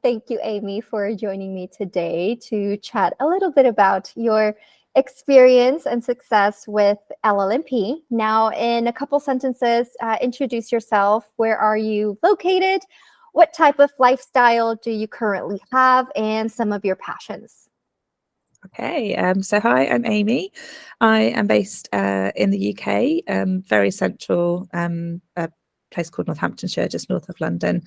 Thank you, Amy, for joining me today to chat a little bit about your experience and success with LLMP. Now, in a couple sentences, introduce yourself. Where are you located? What type of lifestyle do you currently have? And some of your passions. Okay, so hi, I'm Amy. I am based in the UK, very central, a place called Northamptonshire, just north of London.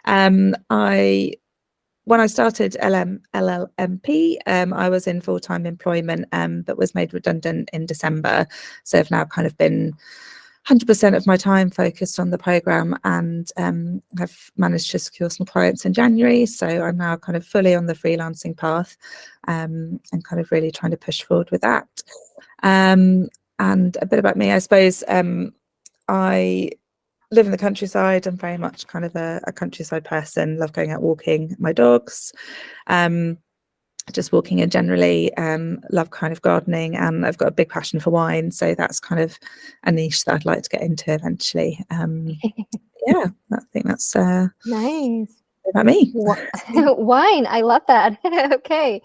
When I started LLMP, I was in full-time employment, but was made redundant in December. So I've now kind of been 100% of my time focused on the program, and have managed to secure some clients in January. So I'm now kind of fully on the freelancing path, and kind of really trying to push forward with that. And a bit about me, I suppose. I live in the countryside. I'm very much kind of a countryside person. Love going out walking my dogs, just walking in generally. Love kind of gardening, and I've got a big passion for wine. So that's kind of a niche that I'd like to get into eventually. Yeah, I think that's Nice. about me. Wine. I love that. Okay.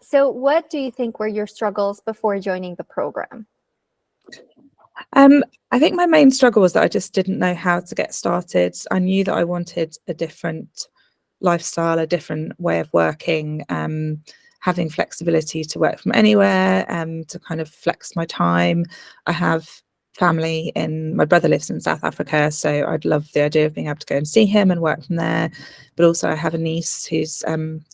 So what do you think were your struggles before joining the program? I think my main struggle was that I just didn't know how to get started. I knew that I wanted a different lifestyle, a different way of working, having flexibility to work from anywhere, to kind of flex my time. I have family my brother lives in South Africa, so I'd love the idea of being able to go and see him and work from there. But also I have a niece who's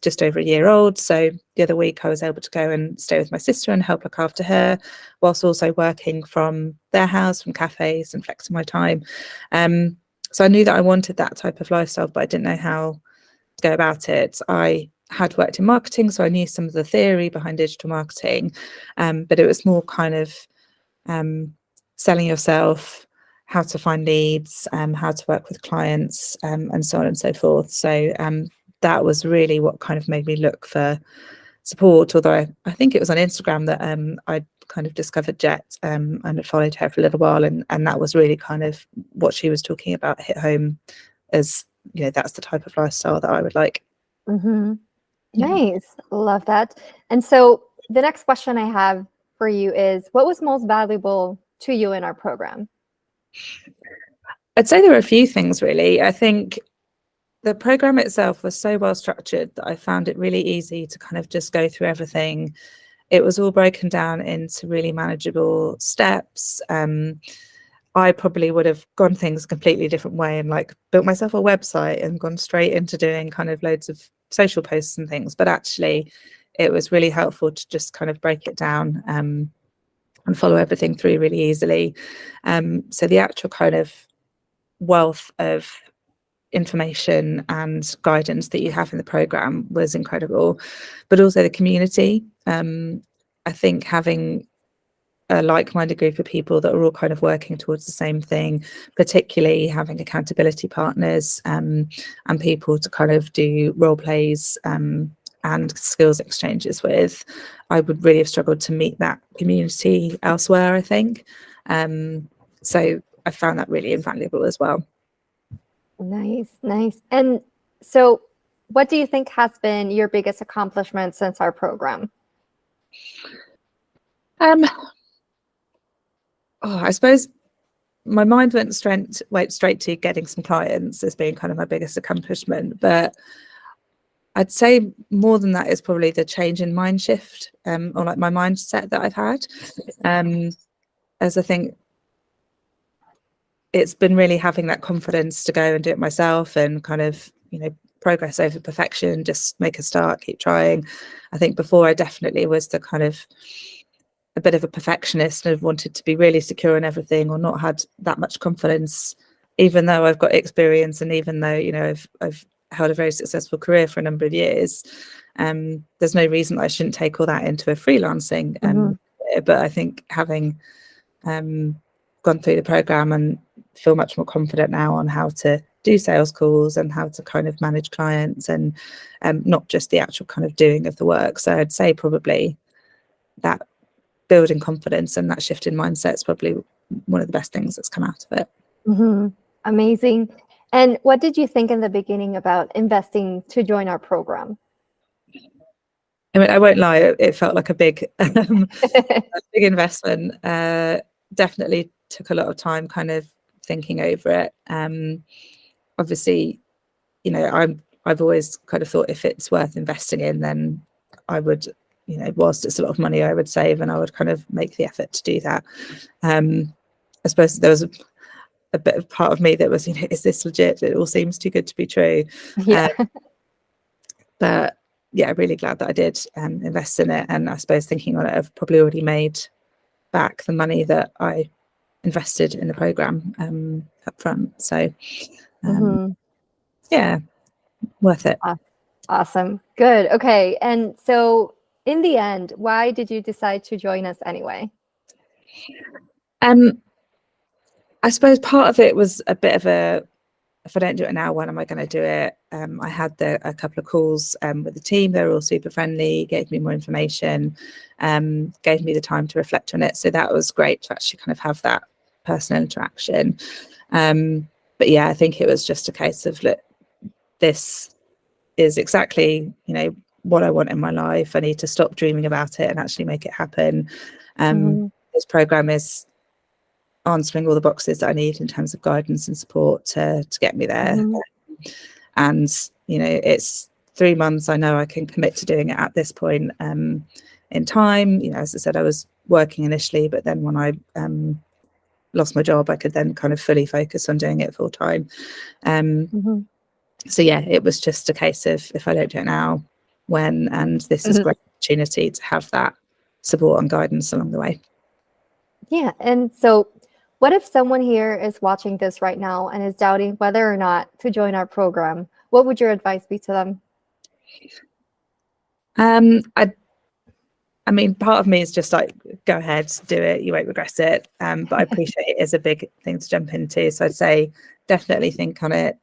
just over a year old, so the other week I was able to go and stay with my sister and help look after her, whilst also working from their house, from cafes, and flexing my time. So I knew that I wanted that type of lifestyle, but I didn't know how to go about it. I had worked in marketing, so I knew some of the theory behind digital marketing, but it was more kind of selling yourself, how to find leads, how to work with clients, and so on and so forth. So that was really what kind of made me look for support, although I think it was on Instagram that I kind of discovered Jet, and followed her for a little while, and that was really kind of what she was talking about hit home as, you know, that's the type of lifestyle that I would like. Mm-hmm. Nice. Love that. And so the next question I have for you is, what was most valuable to you in our program? I'd say there were a few things, really. I think the program itself was so well structured that I found it really easy to kind of just go through everything. It was all broken down into really manageable steps. I probably would have gone things a completely different way and like built myself a website and gone straight into doing kind of loads of social posts and things. But actually, it was really helpful to just kind of break it down, and follow everything through really easily. So the actual kind of wealth of information and guidance that you have in the program was incredible, but also the community. I think having a like-minded group of people that are all kind of working towards the same thing, particularly having accountability partners, and people to kind of do role plays, and skills exchanges with. I would really have struggled to meet that community elsewhere, I think. So I found that really invaluable as well. Nice, nice. And so what do you think has been your biggest accomplishment since our program? I suppose my mind went straight to getting some clients as being kind of my biggest accomplishment, but I'd say more than that is probably the change in mind shift, or like my mindset that I've had, as I think it's been really having that confidence to go and do it myself and kind of, you know, progress over perfection, just make a start, keep trying. I think before I definitely was the kind of a bit of a perfectionist and have wanted to be really secure in everything, or not had that much confidence, even though I've got experience and even though, you know, I've held a very successful career for a number of years. There's no reason I shouldn't take all that into a freelancing career. But I think having gone through the program and feel much more confident now on how to do sales calls and how to kind of manage clients, and not just the actual kind of doing of the work. So I'd say probably that building confidence and that shift in mindset is probably one of the best things that's come out of it. Amazing. And what did you think in the beginning about investing to join our program? I mean, I won't lie, it felt like a big, big investment. Definitely took a lot of time kind of thinking over it. Obviously, you know, I've always kind of thought if it's worth investing in, then I would, you know, whilst it's a lot of money, I would save and I would kind of make the effort to do that. I suppose there was a bit of part of me that was, you know, is this legit? It all seems too good to be true. Yeah. But yeah, really glad that I did invest in it. And I suppose thinking on it, I've probably already made back the money that I invested in the program up front. So yeah, worth it. Awesome. Good. Okay. And so in the end, why did you decide to join us anyway? I suppose part of it was a bit of a, if I don't do it now, when am I going to do it? I had a couple of calls with the team. They were all super friendly, gave me more information, gave me the time to reflect on it. So that was great to actually kind of have that personal interaction. But yeah, I think it was just a case of, look, this is exactly, you know, what I want in my life. I need to stop dreaming about it and actually make it happen. This program is answering all the boxes that I need in terms of guidance and support to get me there. And, you know, it's 3 months. I know I can commit to doing it at this point in time. You know, as I said, I was working initially, but then when I lost my job, I could then kind of fully focus on doing it full time. So yeah, it was just a case of, if I don't do it now, when? And this is a great opportunity to have that support and guidance along the way. Yeah. And so what if someone here is watching this right now and is doubting whether or not to join our program? What would your advice be to them? I mean, part of me is just like, go ahead, do it. You won't regret it. But I appreciate it is a big thing to jump into. So I'd say definitely think on it.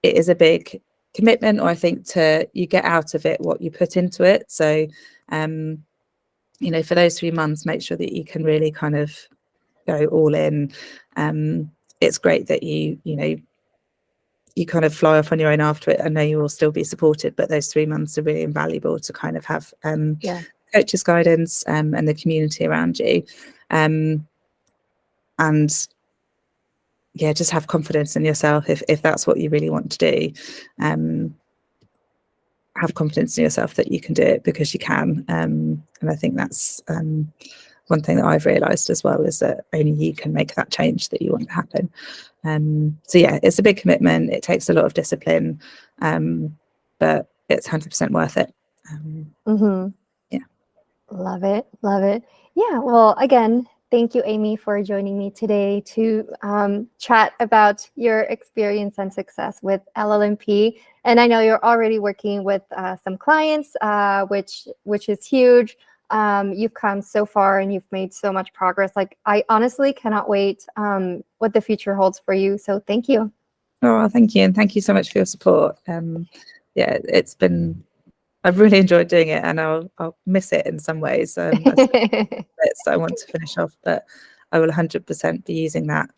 It is a big commitment, or I think you get out of it what you put into it. So, you know, for those 3 months, make sure that you can really kind of go all in. It's great that you know, you kind of fly off on your own after it. I know you will still be supported, but those 3 months are really invaluable to kind of have coaches guidance and the community around you. And yeah, just have confidence in yourself if that's what you really want to do. Have confidence in yourself that you can do it, because you can. And I think that's one thing that I've realised as well, is that only you can make that change that you want to happen. So yeah, it's a big commitment. It takes a lot of discipline, but it's 100% worth it. Yeah. Love it. Love it. Yeah. Well, again, thank you, Amy, for joining me today to chat about your experience and success with LLMP. And I know you're already working with some clients, which is huge. You've come so far and you've made so much progress. Like, I honestly cannot wait what the future holds for you. So thank you. Oh, thank you. And thank you so much for your support. Yeah, I've really enjoyed doing it, and I'll miss it in some ways. Bits that I want to finish off, but I will 100% be using that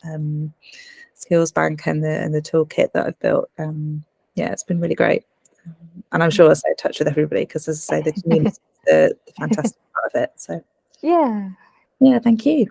skills bank and the toolkit that I've built. Yeah, it's been really great. And I'm sure I'll stay in touch with everybody, because, as I say, the community is the fantastic part of it. So yeah. Thank you.